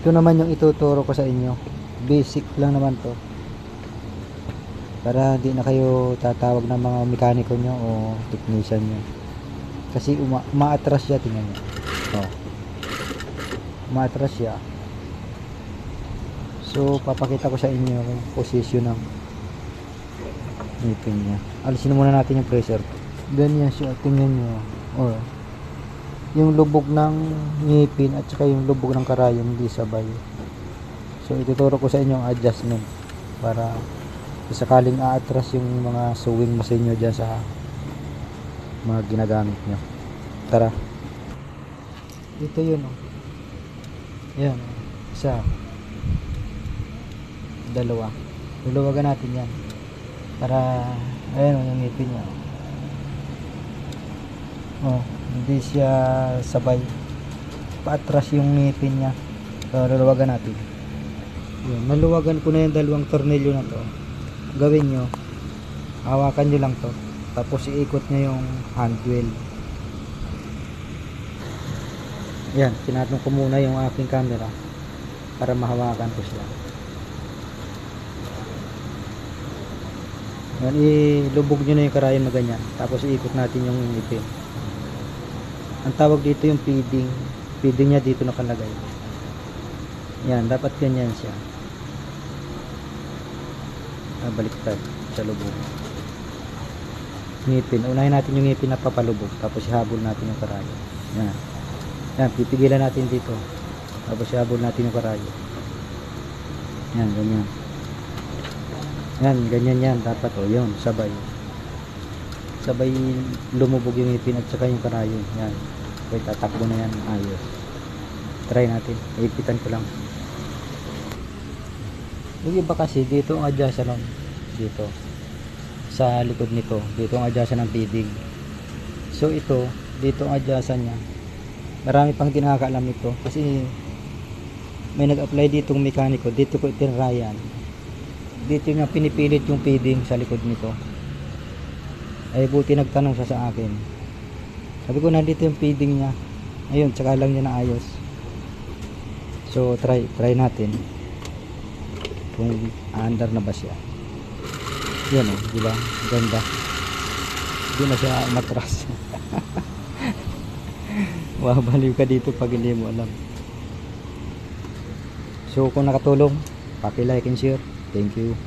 Ito naman yung ituturo ko sa inyo. Basic lang naman to. Para hindi na kayo tatawag ng mga mekaniko nyo o technician nyo. Kasi umaatras siya, tingnan nyo. Oh. Umaatras siya. So, papakita ko sa inyo yung position ng ngipin niya. Alisin muna natin yung pressure. Ganyan siya, tingnan nyo. Oh. Yung lubog ng ngipin at saka yung lubog ng karayom hindi sabay. So, ituturo ko sa inyo ang adjustment para sakaling aatras yung mga sewing machine nyo dyan sa mga ginagamit nyo. Tara. Ito yun, oh. Ayan, isa, dalawa. Luluwagan natin yan para, ayan, yung ngipin niya. Oh, hindi siya sabay. Paatras yung ngipin niya. So, luluwagan natin. Yan, naluwagan ko na yung dalawang tornilyo na to. Gawin nyo, hawakan nyo lang to, tapos iikot nyo yung hand wheel. Yan, tinatong ko muna yung aking camera para mahawakan ko siya. Yan, ilubog nyo na yung karayan na ganyan, tapos iikot natin yung ngipin. Ang tawag dito yung feeding. Feeding nya dito nakalagay. Yan, dapat ganyan siya. Baliktad sa lubog. Ngipin, unahin natin yung ngipin na papalubog, tapos ihabol natin yung karayo. Yan. Yan, pipigilan natin dito, tapos ihabol natin yung karayo. Yan, ganyan. Yan, ganyan yan dapat. O yun, sabay lumubog yung ngipin at saka yung karayo. Yan, okay, tatakbo na yan, ayos. Try natin, ipitan ko lang. Yung iba kasi dito ang adjustan dito sa likod nito, dito ang adjustan ng feeding. So ito, dito ang adjustan nya. Marami pang di nakakaalam nito kasi may nag-apply ditong mekaniko, dito ko itinrayan. Dito nga pinipilit yung feeding sa likod nito. Ay buti nagtanong siya sa akin. Sabi ko nandito yung feeding nya. Ayun, tsaka lang niya na ayos. So try natin kung under na ba siya. Yan, oh, di ba? Ganda. Hindi na siya matras. Mabaliw ka dito pag hindi mo alam. So kung nakatulong, paki-like and share. Thank you.